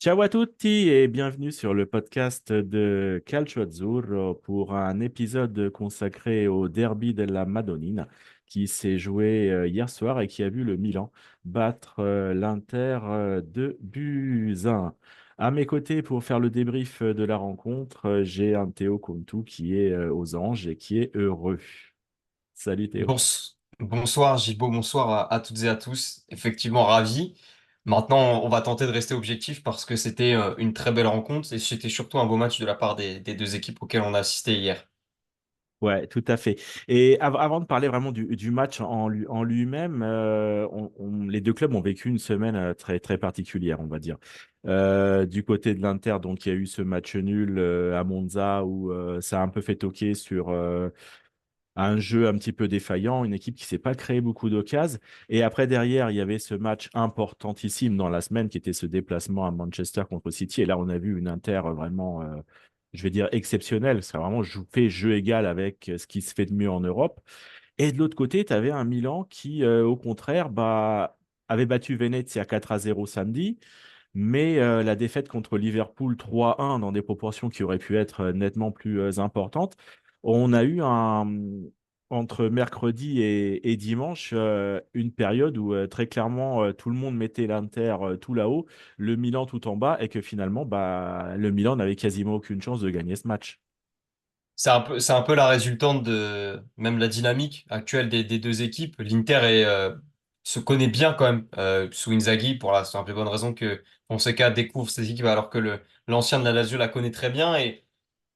Ciao à tutti et bienvenue sur le podcast de Calcio Azzurro pour un épisode consacré au derby de la Madonnina qui s'est joué hier soir et qui a vu le Milan battre l'Inter de buts 1. À mes côtés pour faire le débrief de la rencontre, j'ai un Théo Contou qui est aux anges et qui est heureux. Salut Théo. Bonsoir Gibo, bonsoir à toutes et à tous. Effectivement, ravi. Maintenant, on va tenter de rester objectif parce que c'était une très belle rencontre et c'était surtout un beau match de la part des deux équipes auxquelles on a assisté hier. Ouais, tout à fait. Et avant de parler vraiment du match en lui-même, les deux clubs ont vécu une semaine très, très particulière, on va dire. Du côté de l'Inter, donc il y a eu ce match nul à Monza où ça a un peu fait toquer sur un jeu un petit peu défaillant, une équipe qui ne s'est pas créé beaucoup d'occasions. Et après, derrière, il y avait ce match importantissime dans la semaine qui était ce déplacement à Manchester contre City. Et là, on a vu une Inter vraiment, je vais dire, exceptionnelle. Ça a vraiment fait jeu égal avec ce qui se fait de mieux en Europe. Et de l'autre côté, tu avais un Milan qui, au contraire, avait battu Venezia 4-0 samedi. Mais la défaite contre Liverpool 3-1 dans des proportions qui auraient pu être nettement plus importantes, on a eu entre mercredi et dimanche une période où très clairement tout le monde mettait l'Inter tout là-haut, le Milan tout en bas, et que finalement le Milan n'avait quasiment aucune chance de gagner ce match. C'est un peu la résultante de même la dynamique actuelle des deux équipes. Se connaît bien quand même sous Inzaghi pour la simple et bonne raison que Fonseca découvre ces équipes alors que l'ancien de la Lazio la connaît très bien. Et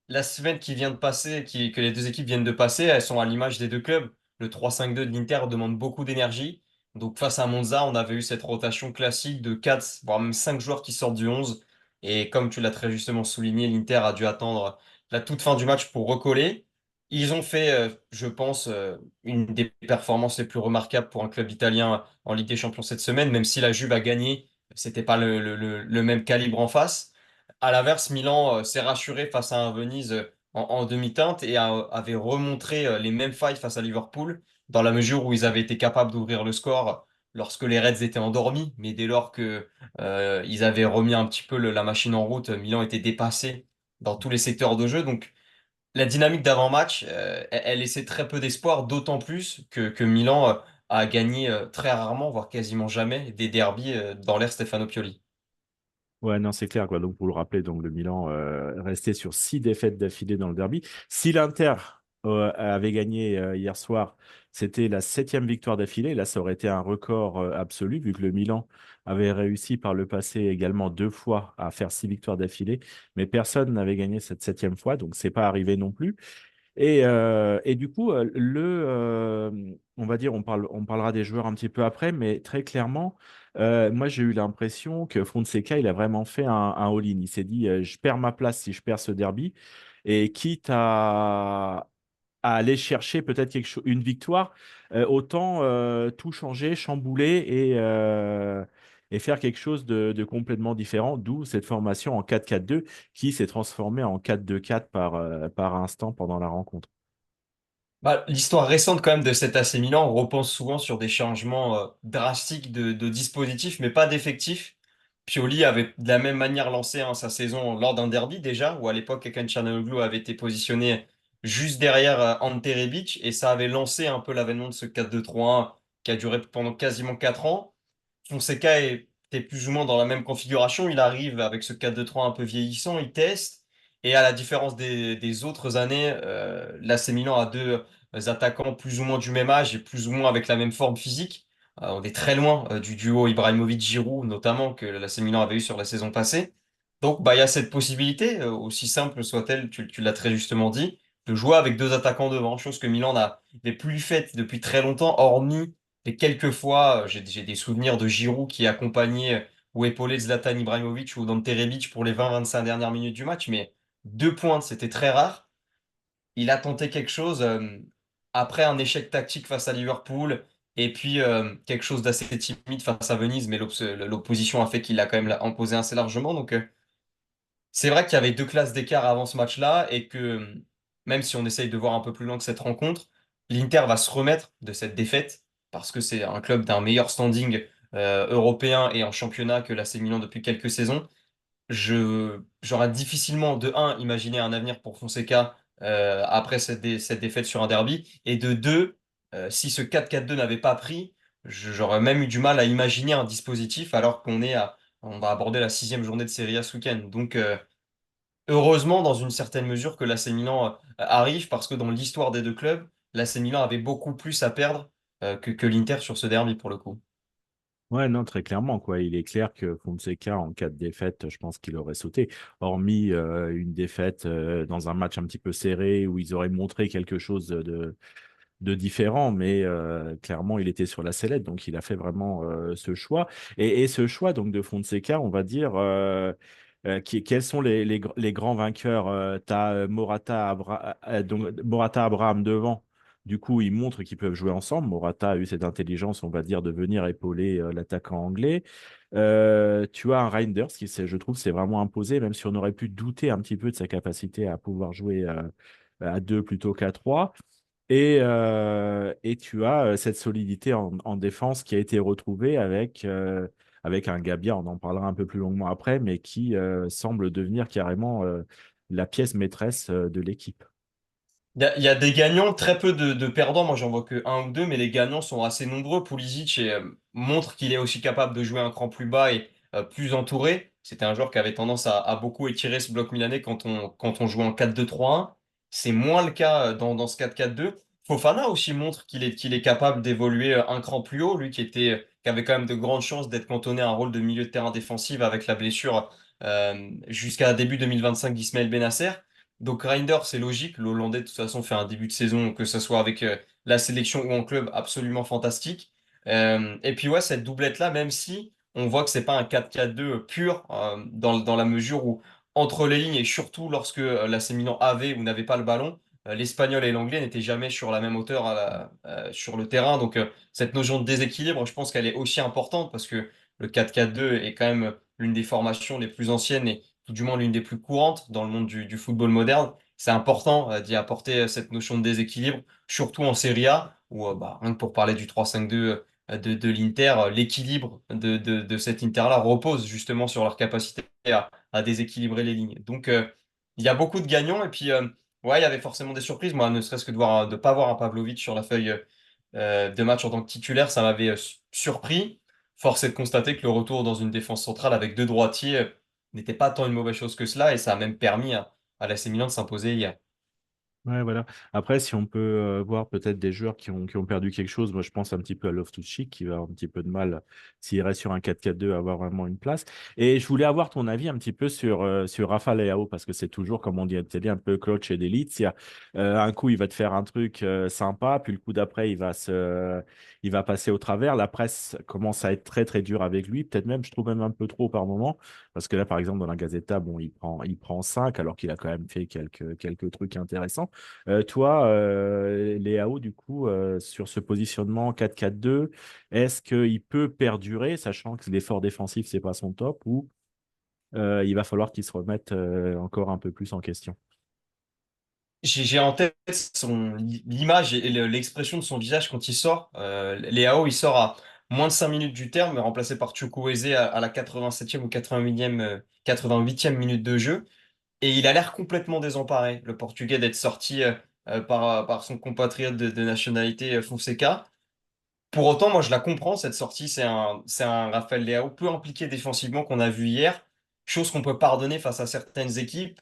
la semaine qui vient de passer, que les deux équipes viennent de passer, elles sont à l'image des deux clubs. Le 3-5-2 de l'Inter demande beaucoup d'énergie. Donc face à Monza, on avait eu cette rotation classique de 4, voire même 5 joueurs qui sortent du 11. Et comme tu l'as très justement souligné, l'Inter a dû attendre la toute fin du match pour recoller. Ils ont fait, je pense, une des performances les plus remarquables pour un club italien en Ligue des Champions cette semaine, même si la Juve a gagné, c'était pas le même calibre en face. À l'inverse, Milan s'est rassuré face à un Venise en demi-teinte et avait remontré les mêmes failles face à Liverpool, dans la mesure où ils avaient été capables d'ouvrir le score lorsque les Reds étaient endormis, mais dès lors que ils avaient remis un petit peu la machine en route, Milan était dépassé dans tous les secteurs de jeu. Donc la dynamique d'avant-match, elle laissait très peu d'espoir, d'autant plus que Milan a gagné très rarement, voire quasiment jamais, des derbies dans l'ère Stefano Pioli. Ouais, non, c'est clair, quoi. Donc, pour le rappeler, donc, le Milan restait sur 6 défaites d'affilée dans le derby. Si l'Inter avait gagné hier soir, c'était la 7e victoire d'affilée. Là, ça aurait été un record absolu, vu que le Milan avait réussi par le passé également 2 fois à faire 6 victoires d'affilée. Mais personne n'avait gagné cette 7e fois, donc c'est pas arrivé non plus. Et du coup, on va dire, on parlera des joueurs un petit peu après, mais très clairement, moi j'ai eu l'impression que Fonseca, il a vraiment fait un all-in. Il s'est dit, je perds ma place si je perds ce derby, et quitte à aller chercher peut-être une victoire, autant tout changer, chambouler et faire quelque chose de complètement différent, d'où cette formation en 4-4-2 qui s'est transformée en 4-2-4 par instant pendant la rencontre. Bah, l'histoire récente quand même de cet AC Milan, on repense souvent sur des changements drastiques de dispositifs, mais pas d'effectifs. Pioli avait de la même manière lancé sa saison lors d'un derby déjà, où à l'époque Hakan Çalhanoğlu avait été positionné juste derrière Ante Rebic, et ça avait lancé un peu l'avènement de ce 4-2-3-1 qui a duré pendant quasiment 4 ans. Fonseca était plus ou moins dans la même configuration. Il arrive avec ce 4-2-3 un peu vieillissant, il teste. Et à la différence des autres années, l'AC Milan a deux attaquants plus ou moins du même âge et plus ou moins avec la même forme physique. On est très loin du duo Ibrahimovic-Giroud, notamment, que l'AC Milan avait eu sur la saison passée. Donc, bah, il y a cette possibilité, aussi simple soit-elle, tu l'as très justement dit, de jouer avec deux attaquants devant, chose que Milan n'avait plus faite depuis très longtemps, hormis et quelques fois, j'ai des souvenirs de Giroud qui accompagnait ou épaulait Zlatan Ibrahimovic ou Dante Rebic pour les 20-25 dernières minutes du match, mais deux pointes, c'était très rare. Il a tenté quelque chose après un échec tactique face à Liverpool et puis quelque chose d'assez timide face à Venise, mais l'opposition a fait qu'il l'a quand même imposé assez largement. Donc c'est vrai qu'il y avait deux classes d'écart avant ce match-là et que même si on essaye de voir un peu plus loin que cette rencontre, l'Inter va se remettre de cette défaite parce que c'est un club d'un meilleur standing européen et en championnat que l'AC Milan depuis quelques saisons. j'aurais difficilement, de un, imaginé un avenir pour Fonseca après cette défaite sur un derby, et de deux, si ce 4-4-2 n'avait pas pris, j'aurais même eu du mal à imaginer un dispositif alors on va aborder la sixième journée de Serie A ce week-end. Donc, heureusement, dans une certaine mesure, que l'AC Milan arrive, parce que dans l'histoire des deux clubs, l'AC Milan avait beaucoup plus à perdre que l'Inter sur ce derby pour le coup. Ouais, non, très clairement, quoi. Il est clair que Fonseca, en cas de défaite, je pense qu'il aurait sauté. Hormis une défaite dans un match un petit peu serré où ils auraient montré quelque chose de différent, mais clairement, il était sur la sellette, donc il a fait vraiment ce choix. Et ce choix donc de Fonseca, on va dire, quels sont les grands vainqueurs? Tu as donc, Morata Abraham devant. Du coup, ils montrent qu'ils peuvent jouer ensemble. Morata a eu cette intelligence, on va dire, de venir épauler l'attaquant anglais. Tu as un Reinders qui, je trouve, s'est vraiment imposé, même si on aurait pu douter un petit peu de sa capacité à pouvoir jouer à deux plutôt qu'à trois. Et tu as cette solidité en défense qui a été retrouvée avec un Gabia, on en parlera un peu plus longuement après, mais qui semble devenir carrément la pièce maîtresse de l'équipe. Il y a des gagnants, très peu de perdants. Moi, j'en vois que un ou deux, mais les gagnants sont assez nombreux. Pulisic montre qu'il est aussi capable de jouer un cran plus bas et plus entouré. C'était un joueur qui avait tendance à beaucoup étirer ce bloc milanais quand on jouait en 4-2-3-1. C'est moins le cas dans ce 4-4-2. Fofana aussi montre qu'il est capable d'évoluer un cran plus haut. Lui qui avait quand même de grandes chances d'être cantonné à un rôle de milieu de terrain défensif avec la blessure jusqu'à début 2025 d'Ismaël Benasser. Donc Reinders, c'est logique. Le Hollandais, de toute façon, fait un début de saison, que ce soit avec la sélection ou en club, absolument fantastique. Et puis ouais, cette doublette-là, même si on voit que c'est pas un 4-4-2 pur, dans la mesure où entre les lignes, et surtout lorsque l'AC Milan avait ou n'avait pas le ballon, l'Espagnol et l'Anglais n'étaient jamais sur la même hauteur sur le terrain. Donc cette notion de déséquilibre, je pense qu'elle est aussi importante parce que le 4-4-2 est quand même l'une des formations les plus anciennes et tout du moins l'une des plus courantes dans le monde du football moderne. C'est important d'y apporter cette notion de déséquilibre, surtout en Serie A, où rien que pour parler du 3-5-2 de l'Inter, l'équilibre de cet Inter-là repose justement sur leur capacité à déséquilibrer les lignes. Donc il y a beaucoup de gagnants, et puis ouais, il y avait forcément des surprises. Moi, ne serait-ce que de pas voir un Pavlovic sur la feuille de match en tant que titulaire, ça m'avait surpris. Force est de constater que le retour dans une défense centrale avec deux droitiers n'était pas tant une mauvaise chose que cela, et ça a même permis à l'AC Milan de s'imposer hier. Ouais, voilà. Après, si on peut voir peut-être des joueurs qui ont perdu quelque chose, moi je pense un petit peu à Loftus-Cheek qui va avoir un petit peu de mal s'il reste sur un 4-4-2 à avoir vraiment une place. Et je voulais avoir ton avis un petit peu sur Rafa Leao parce que c'est toujours, comme on dit, un peu coach et d'élite. Il y a, un coup, il va te faire un truc sympa, puis le coup d'après, il va passer au travers. La presse commence à être très très dure avec lui, peut-être même, je trouve même un peu trop par moment, parce que là, par exemple, dans la Gazzetta, bon, il prend 5 alors qu'il a quand même fait quelques trucs intéressants. Toi, Léao, du coup, sur ce positionnement 4-4-2, est-ce qu'il peut perdurer, sachant que l'effort défensif, c'est pas son top, ou il va falloir qu'il se remette encore un peu plus en question? J'ai en tête l'image et l'expression de son visage quand il sort. Léao, il sort à moins de 5 minutes du terme, remplacé par Chukwueze à la 87e ou 88e minute de jeu. Et il a l'air complètement désemparé, le Portugais, d'être sorti par son compatriote de nationalité Fonseca. Pour autant, moi, je la comprends, cette sortie. C'est un Rafael Leao peu impliqué défensivement qu'on a vu hier, chose qu'on peut pardonner face à certaines équipes.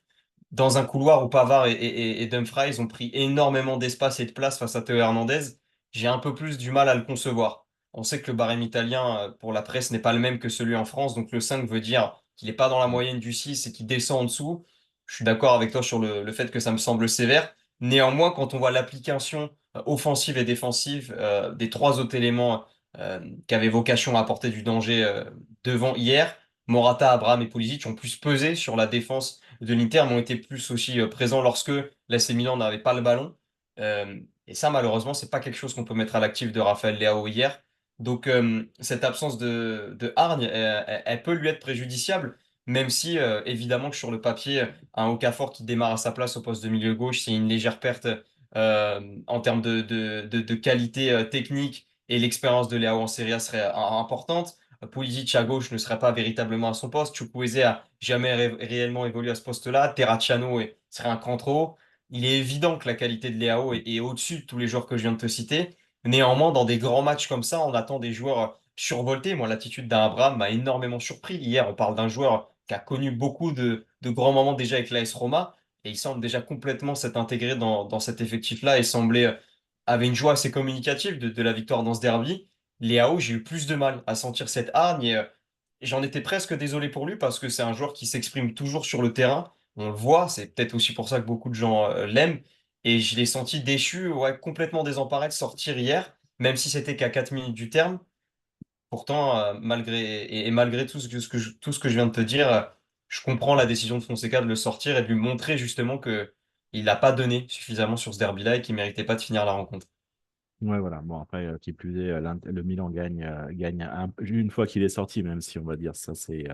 Dans un couloir où Pavard et Dumfries ont pris énormément d'espace et de place face à Théo Hernandez, j'ai un peu plus du mal à le concevoir. On sait que le barème italien pour la presse n'est pas le même que celui en France, donc le 5 veut dire qu'il n'est pas dans la moyenne du 6 et qu'il descend en dessous. Je suis d'accord avec toi sur le fait que ça me semble sévère. Néanmoins, quand on voit l'application offensive et défensive des trois autres éléments qui avaient vocation à apporter du danger devant hier, Morata, Abraham et Pulisic ont plus pesé sur la défense de l'Inter, mais ont été plus aussi présents lorsque l'AC Milan n'avait pas le ballon. Et ça, malheureusement, c'est pas quelque chose qu'on peut mettre à l'actif de Raphaël Leao hier. Donc, cette absence de hargne, elle peut lui être préjudiciable, même si, évidemment, que sur le papier, un Okafor qui démarre à sa place au poste de milieu gauche, c'est une légère perte en termes de qualité technique, et l'expérience de Leao en Serie A serait importante. Pulisic à gauche ne serait pas véritablement à son poste. Chukwueze a jamais réellement évolué à ce poste-là. Terracciano serait un cran trop haut. Il est évident que la qualité de Leao est au-dessus de tous les joueurs que je viens de te citer. Néanmoins, dans des grands matchs comme ça, on attend des joueurs survoltés. Moi, l'attitude d'un Abraham m'a énormément surpris. Hier, on parle d'un joueur qui a connu beaucoup de grands moments déjà avec l'AS Roma. Et il semble déjà complètement s'être intégré dans cet effectif-là et semblait avait une joie assez communicative de la victoire dans ce derby. Léao, j'ai eu plus de mal à sentir cette hargne et j'en étais presque désolé pour lui parce que c'est un joueur qui s'exprime toujours sur le terrain. On le voit, c'est peut-être aussi pour ça que beaucoup de gens l'aiment. Et je l'ai senti déchu, ouais, complètement désemparé de sortir hier, même si c'était qu'à 4 minutes du terme. Pourtant, malgré tout ce que je viens de te dire, je comprends la décision de Fonseca de le sortir et de lui montrer justement que il n'a pas donné suffisamment sur ce derby-là et qu'il méritait pas de finir la rencontre. Ouais, voilà. Bon, après, qui plus est, le Milan gagne une fois qu'il est sorti, même si on va dire ça, c'est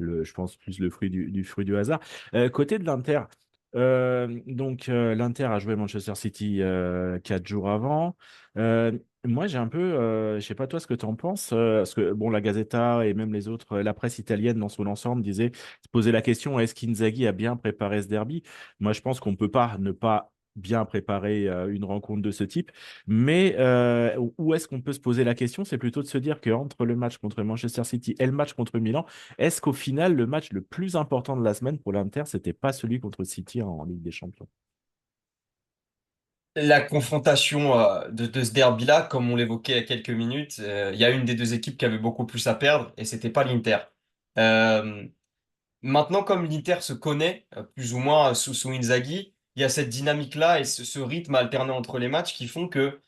je pense, plus le fruit du fruit du hasard. Côté de l'Inter, l'Inter a joué Manchester City 4 jours avant. Moi, j'ai un peu, je sais pas toi ce que tu en penses, parce que bon, la Gazzetta et même les autres, la presse italienne dans son ensemble disait, se posait la question, est-ce qu'Inzaghi a bien préparé ce derby? Moi, je pense qu'on peut pas ne pas bien préparer une rencontre de ce type. Mais où est-ce qu'on peut se poser la question? C'est plutôt de se dire qu'entre le match contre Manchester City et le match contre Milan, est-ce qu'au final, le match le plus important de la semaine pour l'Inter, c'était pas celui contre City en Ligue des Champions? La confrontation de ce derby-là, comme on l'évoquait il y a quelques minutes, il y a une des deux équipes qui avait beaucoup plus à perdre et c'était pas l'Inter. Euh, Maintenant, comme l'Inter se connaît plus ou moins sous Inzaghi, il y a cette dynamique-là et ce rythme alterné entre les matchs qui font que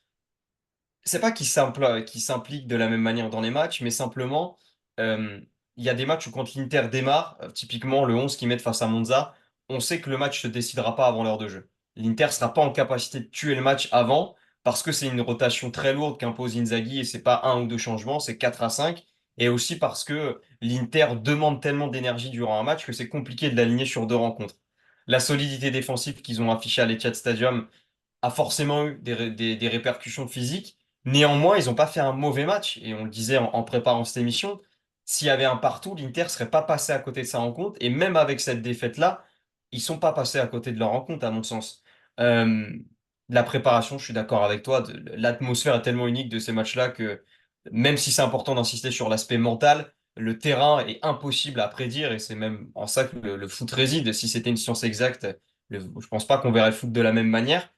c'est pas qu'ils s'impliquent de la même manière dans les matchs, mais simplement, euh, il y a des matchs où quand l'Inter démarre, typiquement le 11 qu'ils mettent face à Monza, on sait que le match se décidera pas avant l'heure de jeu. L'Inter sera pas en capacité de tuer le match avant, parce que c'est une rotation très lourde qu'impose Inzaghi, et c'est pas un ou deux changements, c'est 4 à 5, et aussi parce que l'Inter demande tellement d'énergie durant un match que c'est compliqué de l'aligner sur deux rencontres. La solidité défensive qu'ils ont affichée à l'Etihad Stadium a forcément eu des répercussions physiques. Néanmoins, ils n'ont pas fait un mauvais match. Et on le disait en préparant cette émission, s'il y avait un partout, l'Inter ne serait pas passé à côté de sa rencontre. Et même avec cette défaite-là, ils ne sont pas passés à côté de leur rencontre, à mon sens. Euh, la préparation, je suis d'accord avec toi. L'atmosphère est tellement unique de ces matchs-là que même si c'est important d'insister sur l'aspect mental, le terrain est impossible à prédire. Et c'est même en ça que le foot réside. Si c'était une science exacte, je pense pas qu'on verrait le foot de la même manière.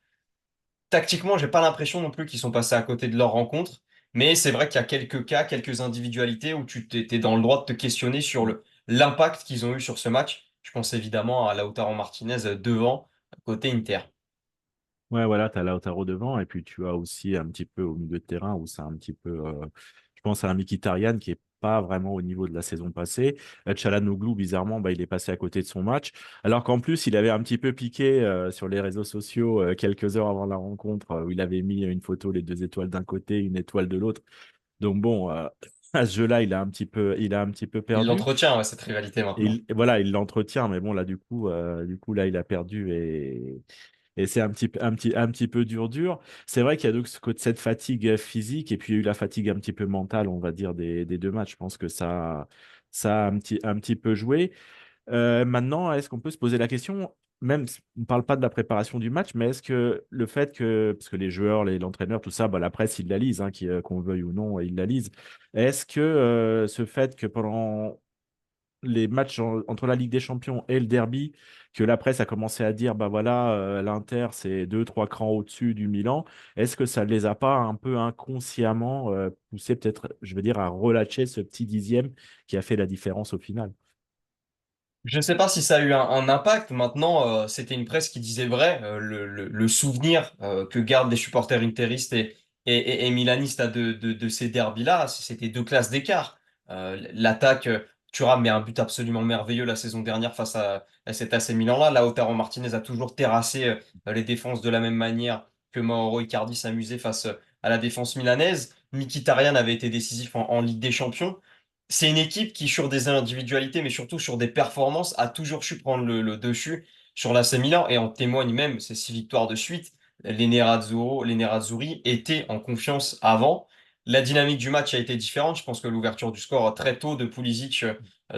Tactiquement, j'ai pas l'impression non plus qu'ils sont passés à côté de leur rencontre, mais c'est vrai qu'il y a quelques cas, quelques individualités où tu t'es dans le droit de te questionner sur l'impact qu'ils ont eu sur ce match. Je pense évidemment à Lautaro Martinez devant, côté Inter. Ouais, voilà, tu as Lautaro devant, et puis tu as aussi un petit peu au milieu de terrain où c'est un petit peu. Je pense à un Mkhitaryan qui est pas vraiment au niveau de la saison passée. Çalhanoğlu, bizarrement, bah, il est passé à côté de son match. Alors qu'en plus, il avait un petit peu piqué sur les réseaux sociaux quelques heures avant la rencontre, où il avait mis une photo, les deux étoiles d'un côté, une étoile de l'autre. Donc bon, à ce jeu-là, il a un petit peu Il perdu. l'entretient, ouais, cette rivalité maintenant. Et voilà, il l'entretient, mais bon, là, du coup, là, il a perdu et c'est un petit peu dur. C'est vrai qu'il y a donc cette fatigue physique et puis il y a eu la fatigue un petit peu mentale, on va dire, des deux matchs. Je pense que ça a un petit peu joué. Maintenant, est-ce qu'on peut se poser la question, même si on ne parle pas de la préparation du match, mais est-ce que le fait que, parce que les joueurs, l'entraîneur, tout ça, bah, la presse, ils la lisent, hein, qu'on veuille ou non, ils la lisent. Est-ce que ce fait que pendant les matchs entre la Ligue des Champions et le derby, que la presse a commencé à dire, bah voilà, l'Inter, c'est deux, trois crans au-dessus du Milan. Est-ce que ça ne les a pas un peu inconsciemment poussés, peut-être, je veux dire, à relâcher ce petit dixième qui a fait la différence au final? Je ne sais pas si ça a eu un impact. Maintenant, c'était une presse qui disait vrai. Le souvenir que gardent les supporters interistes et milanistes de ces derbys-là, c'était deux classes d'écart. L'attaque, Thuram met un but absolument merveilleux la saison dernière face à cet AC Milan-là. Lautaro Martinez a toujours terrassé les défenses de la même manière que Mauro Icardi s'amusait face à la défense milanaise. Mkhitaryan avait été décisif en Ligue des Champions. C'est une équipe qui, sur des individualités, mais surtout sur des performances, a toujours su prendre le dessus sur l'AC Milan. Et en témoignent même ces 6 victoires de suite. Les Nerazzurri étaient en confiance avant. la dynamique du match a été différente. Je pense que l'ouverture du score très tôt de Pulisic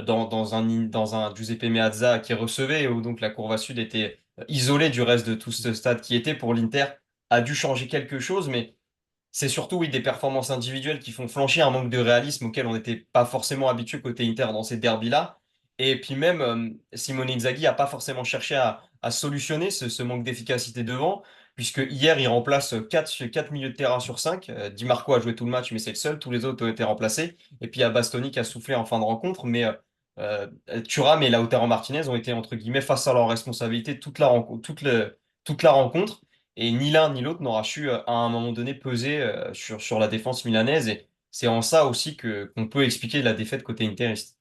dans un Giuseppe Meazza qui recevait, où donc la courbe sud était isolée du reste de tout ce stade qui était pour l'Inter, a dû changer quelque chose, mais c'est surtout oui, des performances individuelles qui font flancher un manque de réalisme auquel on n'était pas forcément habitué côté Inter dans ces derbys-là. Et puis même, Simone Inzaghi n'a pas forcément cherché à solutionner ce manque d'efficacité devant, puisque hier, il remplace quatre milieux de terrain sur 5. Di Marco a joué tout le match, mais c'est le seul. Tous les autres ont été remplacés. Et puis il y a Bastoni qui a soufflé en fin de rencontre, mais Thuram et Lautaro Martinez ont été, entre guillemets, face à leurs responsabilités toute la rencontre. Et ni l'un ni l'autre n'aura su à un moment donné peser sur la défense milanaise. Et c'est en ça aussi qu'on peut expliquer la défaite côté interiste.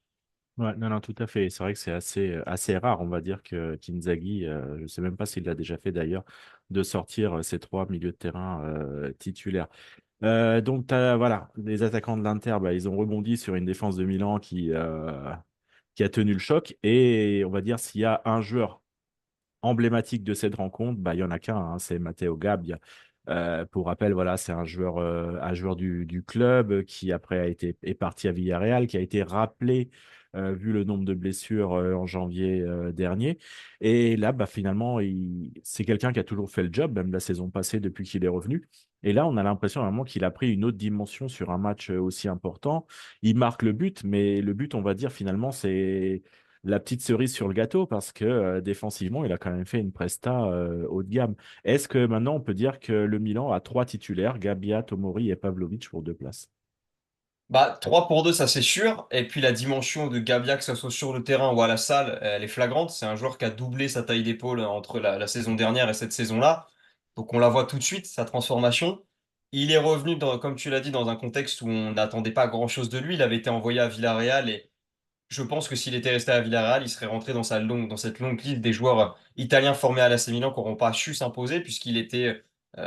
Ouais, non, non, tout à fait. C'est vrai que c'est assez rare, on va dire, que qu'Inzaghi, je ne sais même pas s'il l'a déjà fait d'ailleurs, de sortir ces trois milieux de terrain titulaires. Donc, voilà, les attaquants de l'Inter, bah, ils ont rebondi sur une défense de Milan qui a tenu le choc. Et on va dire, s'il y a un joueur emblématique de cette rencontre, bah, il n'y en a qu'un, hein, c'est Matteo Gabbia. Pour rappel, voilà, c'est un joueur du club qui après est parti à Villarreal, qui a été rappelé vu le nombre de blessures en janvier dernier. Et là, bah, finalement, c'est quelqu'un qui a toujours fait le job, même la saison passée depuis qu'il est revenu. Et là, on a l'impression vraiment qu'il a pris une autre dimension sur un match aussi important. Il marque le but, mais le but, on va dire finalement, c'est la petite cerise sur le gâteau parce que défensivement, il a quand même fait une presta haut de gamme. Est-ce que maintenant, on peut dire que le Milan a trois titulaires, Gabbia, Tomori et Pavlovic pour deux places? Bah, 3 pour 2, ça c'est sûr. Et puis la dimension de Gabia, que ce soit sur le terrain ou à la salle, elle est flagrante. C'est un joueur qui a doublé sa taille d'épaule entre la saison dernière et cette saison-là. Donc on la voit tout de suite, sa transformation. Il est revenu, comme tu l'as dit, dans un contexte où on n'attendait pas grand-chose de lui. Il avait été envoyé à Villarreal et je pense que s'il était resté à Villarreal, il serait rentré dans cette longue liste des joueurs italiens formés à l'AC Milan qui n'auront pas su s'imposer puisqu'il était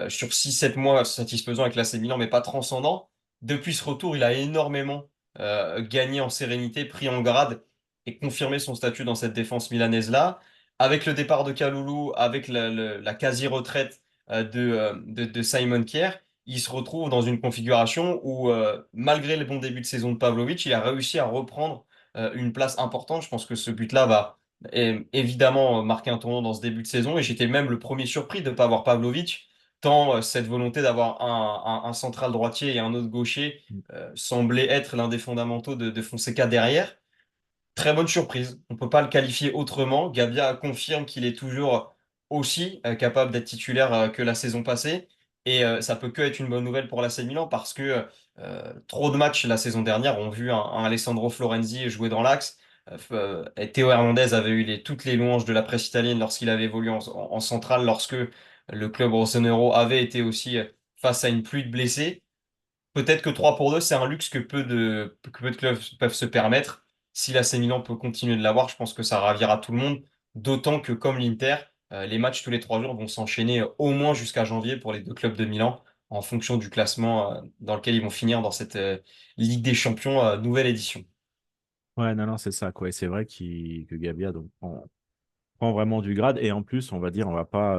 sur 6 7 mois satisfaisant avec l'AC Milan, mais pas transcendant. Depuis ce retour, il a énormément gagné en sérénité, pris en grade et confirmé son statut dans cette défense milanaise-là. Avec le départ de Kalulu, avec la quasi-retraite de Simon Kjær, il se retrouve dans une configuration où, malgré les bons débuts de saison de Pavlovic, il a réussi à reprendre une place importante. Je pense que ce but-là va évidemment marquer un tournant dans ce début de saison. Et j'étais même le premier surpris de ne pas avoir Pavlovic, tant cette volonté d'avoir un central droitier et un autre gaucher semblait être l'un des fondamentaux de Fonseca derrière. Très bonne surprise. On ne peut pas le qualifier autrement. Gabia confirme qu'il est toujours aussi capable d'être titulaire que la saison passée. Et ça peut que être une bonne nouvelle pour l'AC Milan parce que trop de matchs la saison dernière ont vu un Alessandro Florenzi jouer dans l'axe. Et Théo Hernandez avait eu toutes les louanges de la presse italienne lorsqu'il avait évolué en centrale, lorsque le club rossonero avait été aussi face à une pluie de blessés. Peut-être que 3 pour 2, c'est un luxe que peu de clubs peuvent se permettre. Si l'AC Milan peut continuer de l'avoir, je pense que ça ravira tout le monde. D'autant que, comme l'Inter, les matchs tous les 3 jours vont s'enchaîner au moins jusqu'à janvier pour les deux clubs de Milan, en fonction du classement dans lequel ils vont finir dans cette Ligue des Champions nouvelle édition. Ouais, non, non, c'est ça, quoi. Et c'est vrai que Gabbia donc, prend vraiment du grade. Et en plus, on va dire, on va pas.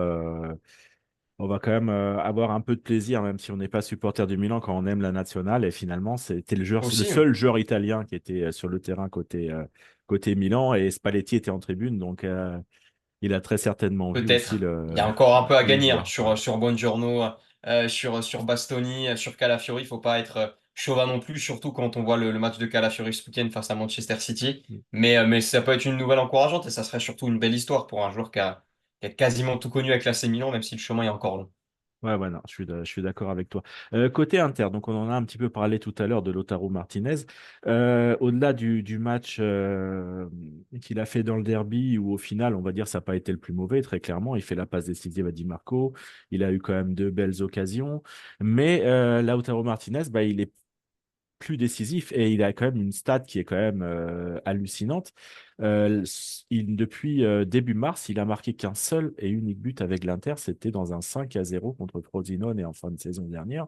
On va quand même avoir un peu de plaisir, même si on n'est pas supporter du Milan, quand on aime la nationale. Et finalement, c'était le Aussi, hein. seul joueur italien qui était sur le terrain côté Milan. Et Spalletti était en tribune. Donc, il a très certainement vu aussi Peut-être. Il y a encore un peu à les gagner hein, joueurs. Ouais. sur Buongiorno, sur Bastoni, sur Calafiori. Il faut pas être chauvin non plus, surtout quand on voit le match de Calafiori ce week-end face à Manchester City. Mais ça peut être une nouvelle encourageante et ça serait surtout une belle histoire pour un joueur qui a quasiment tout connu avec l'AC Milan, même si le chemin est encore long. Ouais, ouais, non, je suis d'accord avec toi. Côté Inter, donc on en a un petit peu parlé tout à l'heure de Lautaro Martinez. Au-delà du match qu'il a fait dans le derby, où au final, on va dire, ça n'a pas été le plus mauvais, très clairement. Il fait la passe décisive à Di Marco. Il a eu quand même deux belles occasions. Mais Lautaro Martinez, bah, il est plus décisif et il a quand même une stat qui est quand même hallucinante. Depuis début mars, il a marqué qu'un seul et unique but avec l'Inter, c'était dans un 5-0 contre Frosinone et en fin de saison dernière.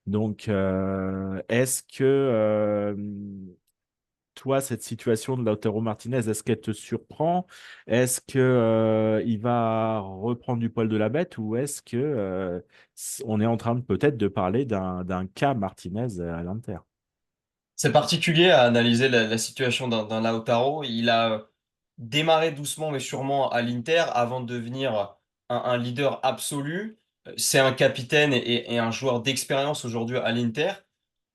Donc, est-ce que toi, cette situation de Lautaro Martinez, est-ce qu'elle te surprend? Est-ce que, il va reprendre du poil de la bête ou est-ce que on est en train de peut-être de parler d'un cas Martinez à l'Inter? C'est particulier à analyser la situation d'un Lautaro. Il a démarré doucement mais sûrement à l'Inter avant de devenir un leader absolu. C'est un capitaine et un joueur d'expérience aujourd'hui à l'Inter.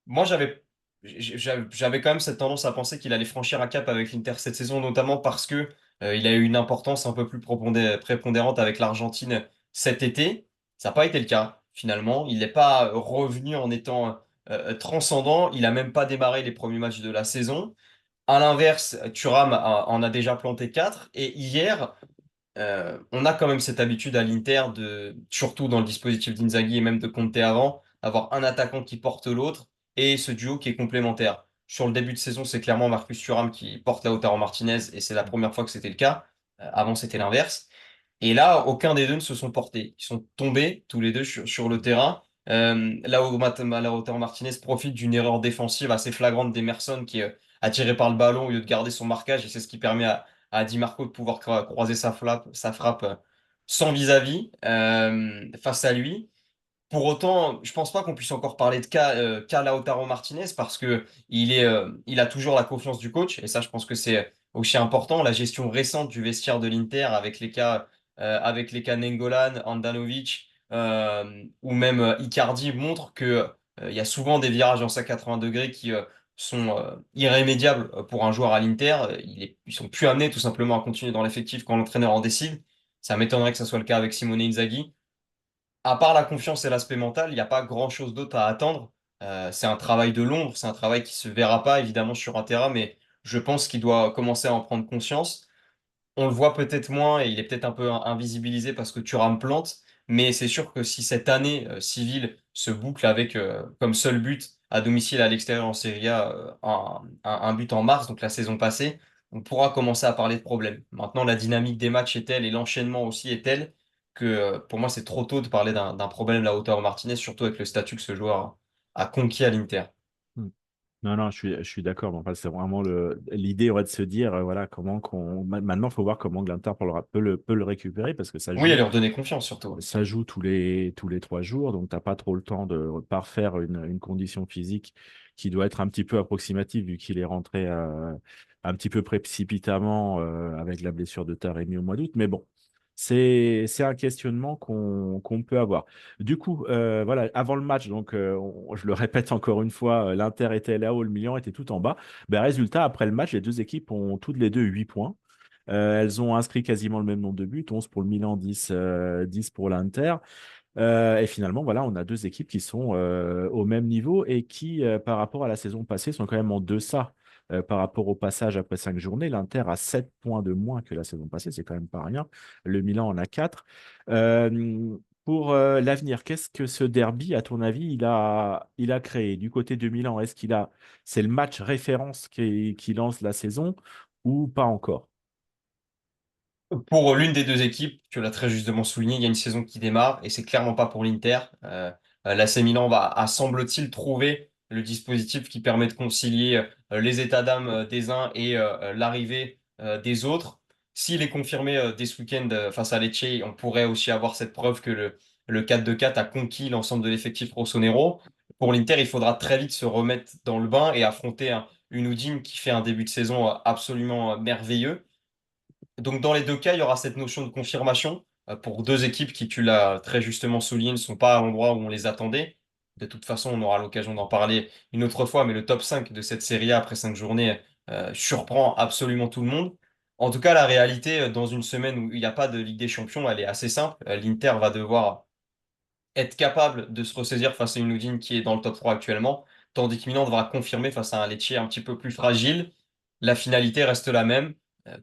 Moi, j'avais quand même cette tendance à penser qu'il allait franchir un cap avec l'Inter cette saison, notamment parce que il a eu une importance un peu plus prépondérante avec l'Argentine cet été. Ça n'a pas été le cas, finalement. Il n'est pas revenu en étant transcendant. Il a même pas démarré les premiers matchs de la saison. À l'inverse, Thuram en a déjà planté 4. Et hier, on a quand même cette habitude à l'Inter de, surtout dans le dispositif d'Inzaghi et même de Conte avant, avoir un attaquant qui porte l'autre et ce duo qui est complémentaire. Sur le début de saison, c'est clairement Marcus Thuram qui porte Lautaro Martinez et c'est la première fois que c'était le cas. Avant, c'était l'inverse. Et là, aucun des deux ne se sont portés. Ils sont tombés tous les deux sur le terrain. Là où Lautaro Martinez profite d'une erreur défensive assez flagrante d'Emerson qui est attiré par le ballon au lieu de garder son marquage et c'est ce qui permet à Di Marco de pouvoir croiser sa frappe sans vis-à-vis face à lui. Pour autant, je pense pas qu'on puisse encore parler de cas Lautaro Martinez parce que il a toujours la confiance du coach et ça, je pense que c'est aussi important. La gestion récente du vestiaire de l'Inter avec les cas Nengolan, Handanovic ou même Icardi montre que il y a souvent des virages en 180 degrés qui sont irrémédiables pour un joueur à l'Inter. Ils sont plus amenés tout simplement à continuer dans l'effectif quand l'entraîneur en décide. Ça m'étonnerait que ça soit le cas avec Simone Inzaghi. À part la confiance et l'aspect mental, il n'y a pas grand-chose d'autre à attendre. C'est un travail de l'ombre, c'est un travail qui se verra pas évidemment sur un terrain, mais je pense qu'il doit commencer à en prendre conscience. On le voit peut-être moins et il est peut-être un peu invisibilisé parce que Thuram plante, mais c'est sûr que si cette année civile se boucle avec comme seul but à domicile à l'extérieur en Serie A un but en mars, donc la saison passée, on pourra commencer à parler de problème. Maintenant, la dynamique des matchs est telle et l'enchaînement aussi est tel que pour moi c'est trop tôt de parler d'un problème là Lautaro Martinez, surtout avec le statut que ce joueur a conquis à l'Inter. Hmm. Non, non, je suis d'accord. Mais enfin, c'est vraiment l'idée ouais, de se dire, voilà, comment qu'on. Maintenant, il faut voir comment l'Inter peut le récupérer parce que Oui, et leur donner confiance surtout. ça joue tous les 3 jours, donc tu n'as pas trop le temps de parfaire une condition physique qui doit être un petit peu approximative vu qu'il est rentré un petit peu précipitamment avec la blessure de Taremi au mois d'août. Mais bon, c'est un questionnement qu'on peut avoir. Du coup, voilà, avant le match, donc je le répète encore une fois, l'Inter était là-haut, le Milan était tout en bas. Ben, résultat, après le match, les deux équipes ont toutes les deux 8 points. Elles ont inscrit quasiment le même nombre de buts, 11 pour le Milan, 10 pour l'Inter. Et finalement, voilà, on a deux équipes qui sont au même niveau et qui, par rapport à la saison passée, sont quand même en deçà par rapport au passage après 5 journées. L'Inter a 7 points de moins que la saison passée, c'est quand même pas rien. Le Milan en a 4. Pour l'avenir, qu'est-ce que ce derby, à ton avis, il a créé du côté de Milan? C'est le match référence qui lance la saison ou pas encore? Pour l'une des deux équipes, tu l'as très justement souligné, il y a une saison qui démarre et c'est clairement pas pour l'Inter. L'AC Milan semble-t-il, trouver le dispositif qui permet de concilier les états d'âme des uns et l'arrivée des autres. S'il est confirmé dès ce week-end face à Lecce, on pourrait aussi avoir cette preuve que le 4-2-4 a conquis l'ensemble de l'effectif rossonero. Pour l'Inter, il faudra très vite se remettre dans le bain et affronter une Udine qui fait un début de saison absolument merveilleux. Donc dans les deux cas, il y aura cette notion de confirmation pour deux équipes qui, tu l'as très justement souligné, ne sont pas à l'endroit où on les attendait. De toute façon, on aura l'occasion d'en parler une autre fois, mais le top 5 de cette Serie A après 5 journées surprend absolument tout le monde. En tout cas, la réalité, dans une semaine où il n'y a pas de Ligue des Champions, elle est assez simple. L'Inter va devoir être capable de se ressaisir face à une Udine qui est dans le top 3 actuellement, tandis que Milan devra confirmer face à un Lecce un petit peu plus fragile. La finalité reste la même,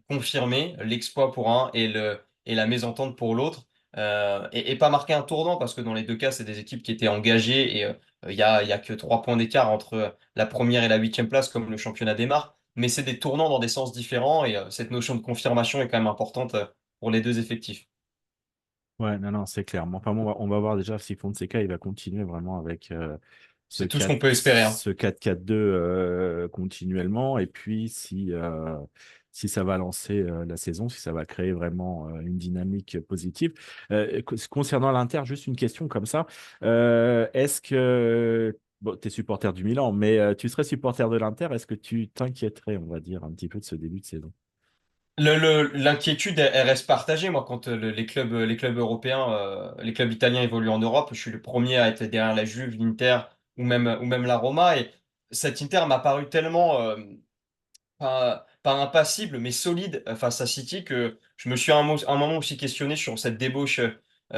confirmer l'exploit pour un et la mésentente pour l'autre, et pas marquer un tournant, parce que dans les deux cas, c'est des équipes qui étaient engagées et il y a que 3 points d'écart entre la première et la huitième place, comme le championnat démarre, mais c'est des tournants dans des sens différents et cette notion de confirmation est quand même importante pour les deux effectifs. Ouais, non, non, c'est clair. Mais enfin, bon, on va voir déjà si Fonseca il va continuer vraiment avec ce C'est tout ce 4, qu'on peut espérer, hein. ce 4-4-2 continuellement. Et puis, si ça va lancer la saison, si ça va créer vraiment une dynamique positive. Concernant l'Inter, juste une question comme ça. Est-ce que, bon, tu es supporter du Milan, mais tu serais supporter de l'Inter, est-ce que tu t'inquiéterais, on va dire, un petit peu de ce début de saison? L'inquiétude, elle reste partagée. Moi, quand les clubs européens, les clubs italiens évoluent en Europe, je suis le premier à être derrière la Juve, l'Inter ou même la Roma. Et cet Inter m'a paru tellement, pas impassible, mais solide face à City, que je me suis un moment aussi questionné sur cette débauche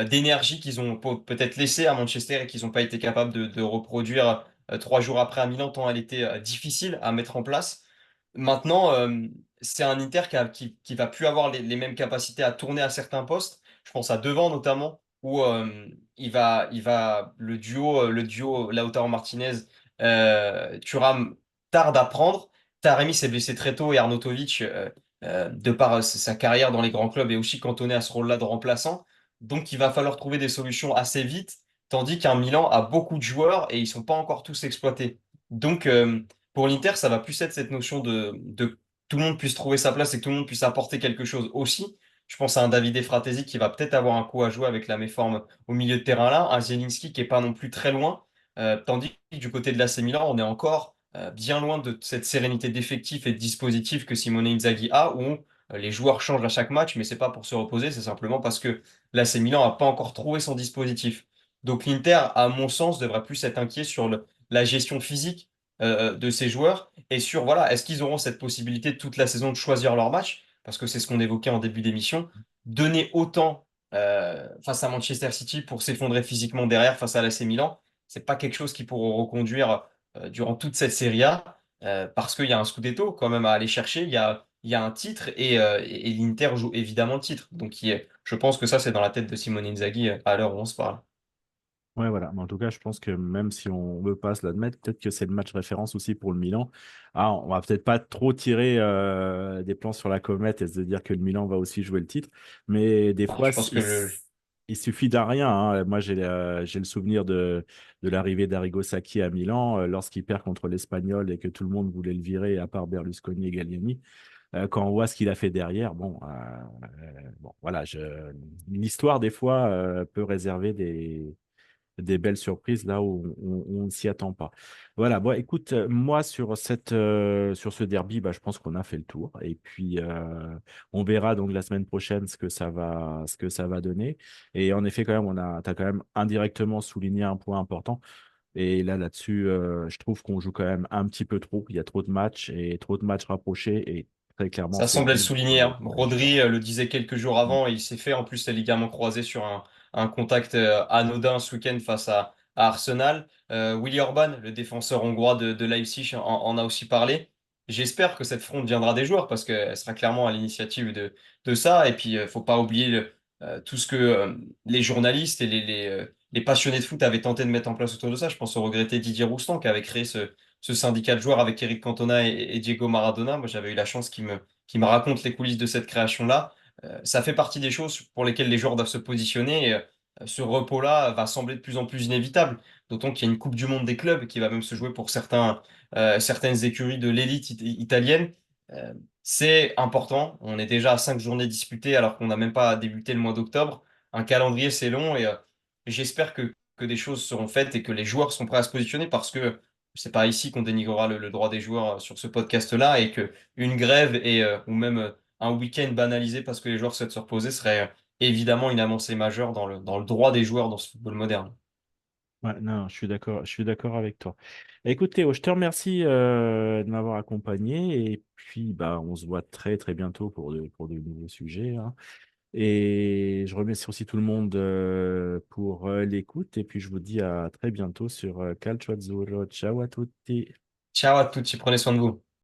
d'énergie qu'ils ont peut-être laissée à Manchester et qu'ils n'ont pas été capables de reproduire 3 jours après à Milan, tant elle était difficile à mettre en place. Maintenant, c'est un Inter qui va plus avoir les mêmes capacités à tourner à certains postes. Je pense à devant notamment, où le duo Lautaro Martinez, Thuram tarde à prendre. Taremi s'est blessé très tôt et Arnautovic, de par sa carrière dans les grands clubs, est aussi cantonné à ce rôle-là de remplaçant. Donc il va falloir trouver des solutions assez vite, tandis qu'un Milan a beaucoup de joueurs et ils sont pas encore tous exploités. Donc pour l'Inter, ça va plus être cette notion de tout le monde puisse trouver sa place et que tout le monde puisse apporter quelque chose aussi. Je pense à un Davide Fratesi qui va peut-être avoir un coup à jouer avec la méforme au milieu de terrain là, un Zielinski qui est pas non plus très loin. Tandis que du côté de l'AC Milan, on est encore bien loin de cette sérénité d'effectif et de dispositif que Simone Inzaghi a, où les joueurs changent à chaque match, mais c'est pas pour se reposer, c'est simplement parce que l'AC Milan n'a pas encore trouvé son dispositif. Donc l'Inter, à mon sens, devrait plus être inquiet sur la gestion physique de ses joueurs et sur, voilà, est-ce qu'ils auront cette possibilité toute la saison de choisir leur match? Parce que c'est ce qu'on évoquait en début d'émission. Donner autant face à Manchester City pour s'effondrer physiquement derrière face à l'AC Milan, c'est pas quelque chose qui pourra reconduire durant toute cette Serie A, parce qu'il y a un Scudetto quand même à aller chercher, il y a un titre et l'Inter joue évidemment le titre. Donc je pense que ça, c'est dans la tête de Simone Inzaghi à l'heure où on se parle. Ouais, voilà. Mais en tout cas, je pense que même si on veut pas se l'admettre, peut-être que c'est le match référence aussi pour le Milan. Ah, on va peut-être pas trop tirer des plans sur la comète et se dire que le Milan va aussi jouer le titre. Mais des Ah, fois, je pense que il suffit d'un rien, hein. Moi, j'ai le souvenir de l'arrivée d'Arrigo Sacchi à Milan lorsqu'il perd contre l'Espagnol et que tout le monde voulait le virer, à part Berlusconi et Galliani. Quand on voit ce qu'il a fait derrière, bon, voilà, l'histoire des fois peut réserver des belles surprises là où on ne s'y attend pas. Voilà, bon, écoute, moi sur ce derby, bah, je pense qu'on a fait le tour. Et puis, on verra donc la semaine prochaine ce que ça va donner. Et en effet, quand même, t'as quand même indirectement souligné un point important. Et là-dessus, je trouve qu'on joue quand même un petit peu trop. Il y a trop de matchs et trop de matchs rapprochés. Et très clairement, ça c'est semblait le dû souligner, hein. aux joueurs. Rodri le disait quelques jours Mm. avant et il s'est fait en plus les ligaments croisés sur un contact anodin ce week-end face à Arsenal. Willy Orban, le défenseur hongrois de Leipzig, en a aussi parlé. J'espère que cette fronde viendra des joueurs parce qu'elle sera clairement à l'initiative de ça. Et puis, faut pas oublier tout ce que les journalistes et les passionnés de foot avaient tenté de mettre en place autour de ça. Je pense au regretté Didier Roustan qui avait créé ce syndicat de joueurs avec Eric Cantona et Diego Maradona. Moi, j'avais eu la chance qui me raconte les coulisses de cette création-là. Ça fait partie des choses pour lesquelles les joueurs doivent se positionner. Et, ce repos-là va sembler de plus en plus inévitable. D'autant qu'il y a une Coupe du Monde des clubs qui va même se jouer pour certaines écuries de l'élite italienne. Euh, c'est important. On est déjà à 5 journées disputées alors qu'on n'a même pas débuté le mois d'octobre. Un calendrier, c'est long et j'espère que des choses seront faites et que les joueurs sont prêts à se positionner parce que c'est pas ici qu'on dénigrera le droit des joueurs sur ce podcast-là et que une grève ou même un week-end banalisé parce que les joueurs souhaitent se reposer serait évidemment une avancée majeure dans le droit des joueurs dans ce football moderne. Ouais, non, je suis d'accord avec toi. Écoute, Théo, je te remercie de m'avoir accompagné et puis bah, on se voit très très bientôt pour de nouveaux sujets, hein. Et je remercie aussi tout le monde pour l'écoute et puis je vous dis à très bientôt sur Calcio Azzurro. Ciao à tutti. Ciao à tous, prenez soin de vous.